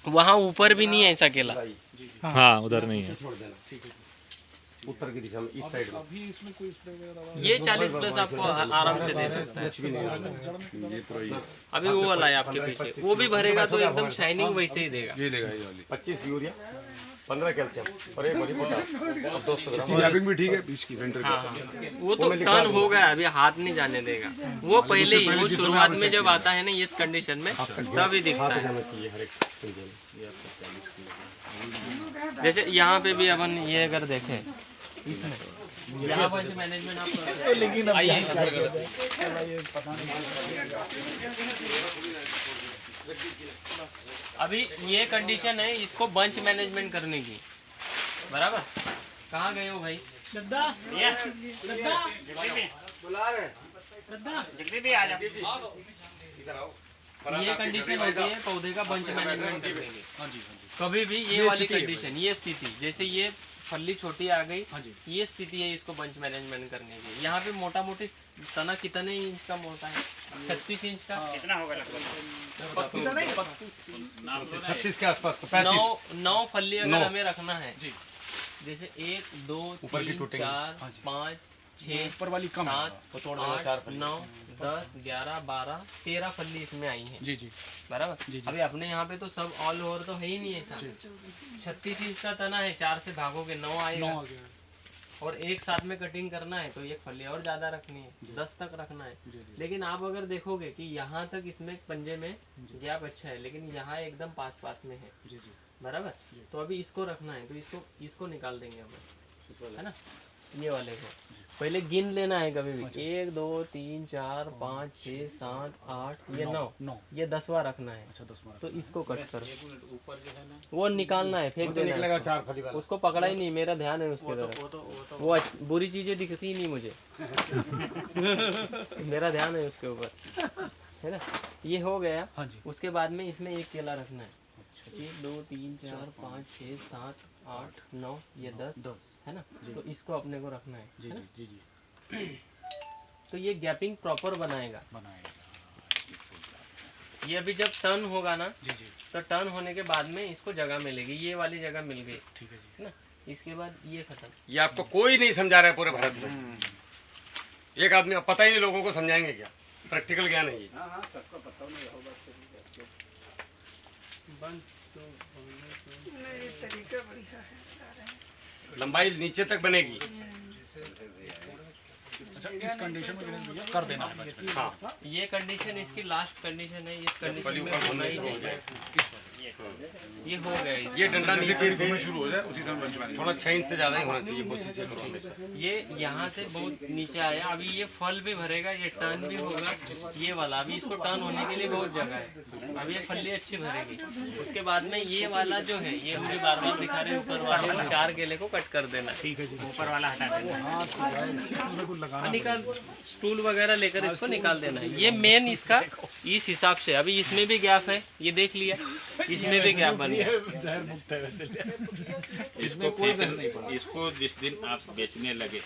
वहाँ ऊपर भी नहीं है ऐसा केला। हाँ उधर नहीं है। उत्तर की दिशा में, इस साइड में ये 40+ आपको आराम से दे सकता है। अभी वो वाला है आपके पीछे, वो भी भरेगा तो एकदम शाइनिंग वैसे ही देगा। ये लेगा ये वाली। 25 यूरिया, 15 कैल्शियम और 1 बड़ी पोटाश और 200 ग्राम। इसकी गैपिंग भी ठीक है बीच की सेंटर हाँ हाँ, वो तो टर्न हो गया, अभी हाथ नहीं जाने देगा। वो पहले ही, वो शुरुआत में जब आता है ना इस कंडीशन में, तभी दिखता है। जाना चाहिए हर एक कुंजे में। जैसे यहाँ पे भी अपन ये अगर देखें, इसमें यहाँ बंच मैनेजमेंट आप करते हैं। आइए असर करते हैं। अभी ये कंडीशन है इसको बंच मैनेजमेंट करने की, बराबर। कहाँ गए हो भाई? ये कंडीशन होती है पौधे का बंच मैनेजमेंट करने की। कभी भी ये वाली कंडीशन, ये स्थिति, जैसे ये फली छोटी आ गई, ये स्थिति है इसको बंच मैनेजमेंट करने की। यहाँ पे मोटा मोटी तना कितने इंच का मोटा है? 36 इंच का। कितना होगा लगभग? 36 के आसपास, 35। 9 फली अगर हमें रखना है, जैसे 1 2 ऊपर की 3 टूटेंगी। 4 5 छः ऊपर वाली कम है, 7 8 9 10 11 12 13 फल्ली इसमें आई हैं। जी जी बराबर। अभी अपने यहाँ पे तो सब ऑल ओवर तो है ही नहीं ऐसा। 36 इंच का तना है, 4 से भागोगे 9 आएगा। 9 आ गया। और एक साथ में कटिंग करना है तो एक फली और ज़्यादा रखनी है, 10 तक रखना है। लेकिन आप अगर देखोगे कि यहाँ तक इसमें पंजे में गैप अच्छा है, लेकिन यहाँ एकदम पास पास में है। जी जी बराबर। तो अभी इसको रखना है तो इसको निकाल देंगे हम, है ना। ये वाले को पहले गिन लेना है कभी भी। 1 2 3 4 5 6 7 8 ये 9 ये 10वां रखना है। अच्छा 10 तो इसको कट करो, वो निकालना है, फेंक देना निकलेगा है। 4 फली वाला। उसको पकड़ा ही नहीं, मेरा ध्यान है उसके तरफ। वो बुरी चीजें दिखती ही नहीं मुझे। मेरा ध्यान है उसके ऊपर, है ना। ये हो गया। हाँ जी। उसके बाद में इसमें एक केला रखना है। 1 2 3 4 5 6 7 8 9 ये 10 है ना। तो इसको अपने को रखना है। जी है ना? जी जी जी तो ये गैपिंग प्रॉपर बनाएगा। बनाएगा। ये अभी जब टर्न होगा ना, जी जी तो टर्न होने के बाद में इसको जगह मिलेगी, ये वाली जगह मिल गई, ठीक है जी। है ना। इसके बाद ये खत्म। ये आपको कोई नहीं समझा रहा है पूरे भारत में। एक आदमी, अब पता ही नहीं लोगों को समझाएंगे क्या, प्रैक्टिकल ज्ञान है ये। नहीं, तरीका बढ़िया है, बता रहे हैं। लंबाई नीचे तक बनेगी। अच्छा इस कंडीशन में विनेश भैया कर देना है बचपन। हाँ, ये कंडीशन इसकी लास्ट कंडीशन है। इस कंडीशन पली में ऊपर होना ही हो चाहिए। जाए। ये हो गया इसका। ये डंडा नीचे से शुरू हो जाए उसी समय बंच में थोड़ा 6 इंच से ज्यादा ही होना चाहिए, कोशिश से करो हमेशा। ये यहाँ से बहुत नीचे आया। अभी ये फल भी भरेगा, ये टर्न भी होगा। ये वाला अभी इसको टर्न होने के लिए बहुत जगह है। अभी ये फली अच्छी भरेगी। उसके बाद में ये वाला जो है, ये मुझे बार बार दिखा रहे हैं, ऊपर वाले 4 केले को कट कर देना। ठीक है जी। ऊपर वाला हटा देना, इसमें कुछ लगाना निकाल, स्टूल वगैरह लेकर इसको निकाल देना है। ये मेन इसका इस हिसाब से। अभी इसमें भी गैप है, ये देख लिया, इसमें भी गैप बन गया। जहर मुक्त है वैसे। इसमें कोई जहर नहीं पड़ा। इसको जिस दिन आप बेचने लगे,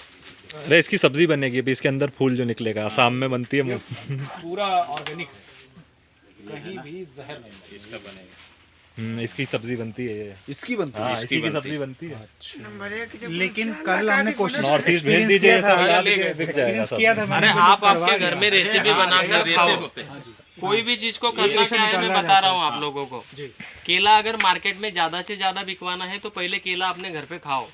अरे इसकी सब्जी बनेगी अभी, इसके अंदर फूल जो निकलेगा, आसाम में बनती है। पूरा ऑर्गेनिक है, कहीं भी जहर नहीं। इसका बनेगा। इसकी सब्जी बनती है ये। इसकी बनती हाँ, इसी की सब्जी बनती है। नंबर 1 जब लेकिन जाना कल हमने काटी कोशिश बोला, नॉर्थ ईस्ट भेज दीजिए, सब किया था, बिक जाएगा सब। किया था अरे मैंने, आप करवा आपके दिया। घर में रेसिपी बनाकर खाओ। होते हैं। कोई भी चीज को करना क्या है, मैं बता रहा हूँ आप लोगों को। केला अगर मार्केट में ज्यादा से ज्यादा बिकवाना है तो पहले केला अपने घर पे खाओ।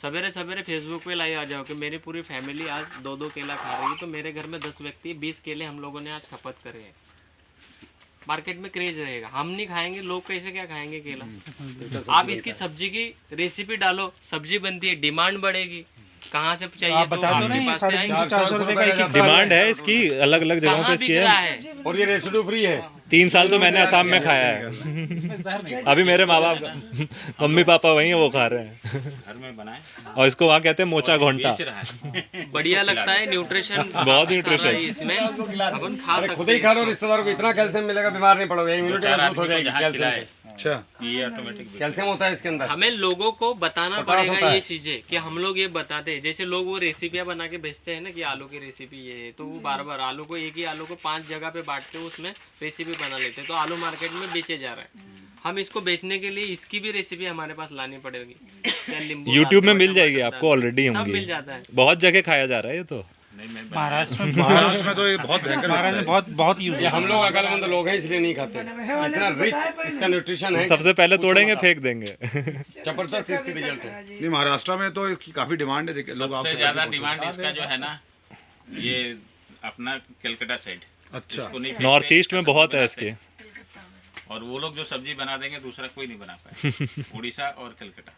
सवेरे सवेरे फेसबुक पे लाइव आ जाओ कि मेरी पूरी फैमिली आज 2-2 केला खा रही है, तो मेरे घर में 10 व्यक्ति 20 केले हम लोगों ने आज खपत करे हैं। मार्केट में क्रेज रहेगा। हम नहीं खाएंगे, लोग कैसे क्या खाएंगे केला। आप इसकी सब्जी की रेसिपी डालो, सब्जी बनती है, डिमांड बढ़ेगी। कहाँ से चाहिए आप तो बता दो आपके ना, पास से आएंगे। 450 रुपए का एक डिमांड है इसकी, अलग अलग जगहों पे कहाँ इसकी बिक रहा है। है? और ये रेसिड्यू फ्री है। 3 साल तो मैंने असम में खाया है। इसमें जहर नहीं। अभी मेरे माँ बाप मम्मी पापा वही है, वो खा रहे हैं। घर में बनाए, और इसको वहाँ कहते हैं मोचा घोंटा। बेच रहा है। बढ़िया लगता है, न्यूट्रिशन बहुत न्यूट्रिशन। इसमें अपन खा अरे सकते खुद ही खा लो, रिश्तेदारों को इतना कैल्शियम मिलेगा, बीमार नहीं पड़ोगे, इम्यूनिटी चार मजबूत हो आदमी को जाएगी जहाँ कैल्शियम खिलाए, से। अच्छा ये ऑटोमेटिक कैल्शियम होता है इसके अंदर। हमें लोगों को बताना होता पड़ेगा है। ये चीजें कि हम लोग ये बताते हैं। जैसे लोग वो रेसिपियां बना के भेजते हैं ना कि आलू की रेसिपी ये है, तो वो बार बार आलू को, एक ही आलू को 5 जगह पे बांट के उसमें रेसिपी बना लेते हैं, तो आलू मार्केट में बेचे जा रहा है। हम इसको बेचने के लिए इसकी भी रेसिपी हमारे पास लानी पड़ेगी। या नींबू यूट्यूब में डाल के, मिल जाएगी टमाटर आपको, डाल ऑलरेडी के, सब होंगी। मिल जाता है। बहुत जगह खाया जा रहा है ये तो। नहीं मैं महाराष्ट्र में महाराष्ट्र में तो ये बहुत भयंकर महाराष्ट्र में बहुत यूज ये हम लोग अकलमंद लोग हैं इसलिए नहीं खाते। इतना रिच इसका न्यूट्रिशन है। सबसे पहले तोड़ेंगे, फेंक देंगे। जबरदस्त इसकी रिजल्ट है। नहीं, महाराष्ट्र में तो इसकी काफी डिमांड है। देखिए, लोग सबसे आपसे ज्यादा काफी डिमांड इसका जो है ना, ये अपना कलकत्ता साइड। अच्छा। इसको नहीं नॉर्थ फेंकते, ईस्ट में इसका बहुत सब्जी है बनाते इसके। और वो लोग जो सब्जी बना देंगे दूसरा कोई नहीं बना पाए। उड़ीसा और कलकत्ता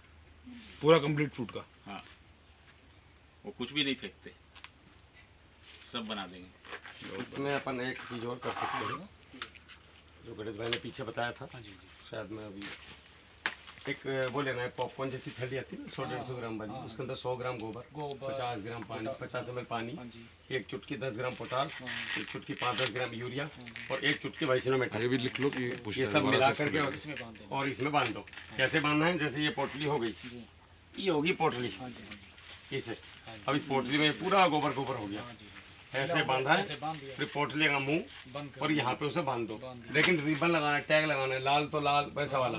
पूरा कंप्लीट फ्रूट का। हाँ, वो कुछ भी नहीं फेंकते, सब बना देंगे। इसमें अपन एक चीज और कर सकते हैं, जो गणेश भाई ने पीछे बताया था। शायद मैं अभी एक वो लेना है, पॉपकॉर्न जैसी थैली आती है ना, 100-150 ग्राम वाली, उसके अंदर 100 ग्राम गोबर, 50 ग्राम पानी, 50 ml पानी, एक चुटकी 10 ग्राम पोटास, एक चुटकी 5-10 ग्राम यूरिया और एक चुटकी वाइसिनोमेटर। ये भी लिख लो कि ये सब मिला करके और इसमें बांध दो। कैसे बांधना है, जैसे ये पोटली हो गई, ये होगी पोटली, इसे अब इस पोटली में पूरा गोबर गोबर हो गया, ऐसे बांधा है, फिर पोटली का मुंह और यहाँ पे उसे बांध दो। लेकिन रिबन लगाना है, टैग लगाना है, लाल तो लाल वैसा वाला,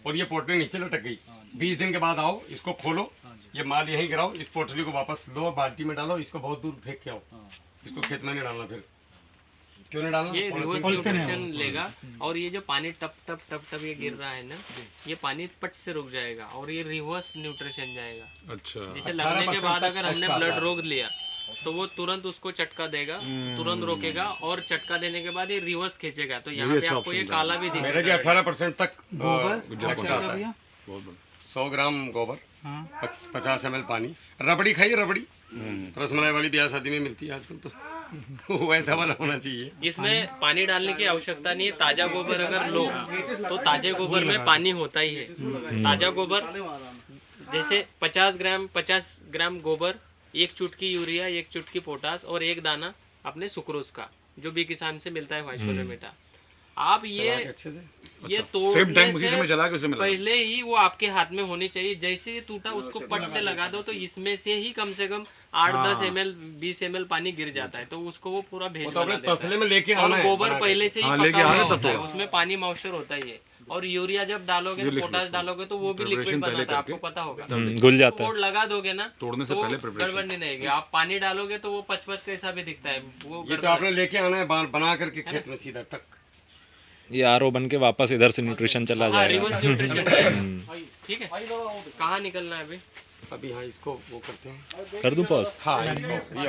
और ये पोटली नीचे लटक गई। 20 दिन के बाद आओ, इसको खोलो, ये माल यहीं गिराओ, इस पोटली को वापस लो, बाल्टी में डालो, इसको बहुत दूर फेंक के आओ। इसको खेत में नहीं डालना फिर। क्यों नहीं डालना? ये रिवर्स न्यूट्रिशन लेगा और ये जो पानी टप टप टप टप ये गिर रहा है ना, ये पानी पट से रुक जाएगा और ये रिवर्स न्यूट्रिशन जाएगा। अच्छा। जिसे लगने के बाद अगर हमने ब्लड रोक लिया तो वो तुरंत उसको चटका देगा, तुरंत रोकेगा और चटका देने के बाद ये रिवर्स खींचेगा। तो यहाँ पे आपको ये काला भी मेरा दिखेगा। जी 18% तक गोबर आता है। 100 ग्राम गोबर, 50 ml पानी। रबड़ी खाइए, रबड़ी रसमलाई वाली ब्याह शादी में मिलती है आजकल, तो वैसा वाला होना चाहिए। इसमें पानी डालने की आवश्यकता नहीं है। ताजा गोबर अगर लो तो ताजे गोबर में पानी होता ही है। ताजा गोबर जैसे 50 ग्राम गोबर, 1 चुटकी यूरिया, 1 चुटकी पोटास और 1 दाना अपने सुक्रोज का, जो भी किसान से मिलता है वाइसोलेमेटा। आप ये तोड़ सेम टाइम उसी समय जला के उसे मिला। पहले ही वो आपके हाथ में होनी चाहिए। जैसे ही टूटा उसको पट से लगा दो तो इसमें से ही कम से कम 8-10 ml 20 ml पानी गिर जाता है, तो उसको वो पूरा भेज बना देता तसले में लेके है। और आना है, गोबर बना के। पहले से ही लेके पका आना हुआ तब होता है, उसमें पानी मॉइस्चर होता ही है। और यूरिया जब डालोगे तो पोटाश डालोगे तो वो भी लिक्विड बनाता है, आपको पता होगा। घुल जाता है। कोड लगा दोगे ना तोड़ने से तो पहले preparation। गड़बड़ नहीं रहेगी। आप पानी डालोगे तो वो पचपच कैसा भी दिखता है, वो ये तो आपने लेके आना है, बना करके खेत में सीधा टक। ये आरओ बन के वापस इधर से न्यूट्रिशन चला हाँ, जाएगा। Reverse nutrition. ठीक है, कहाँ निकलना है अभी? अभी हाँ इसको वो करते हैं। कर दूं पॉज? हाँ इसको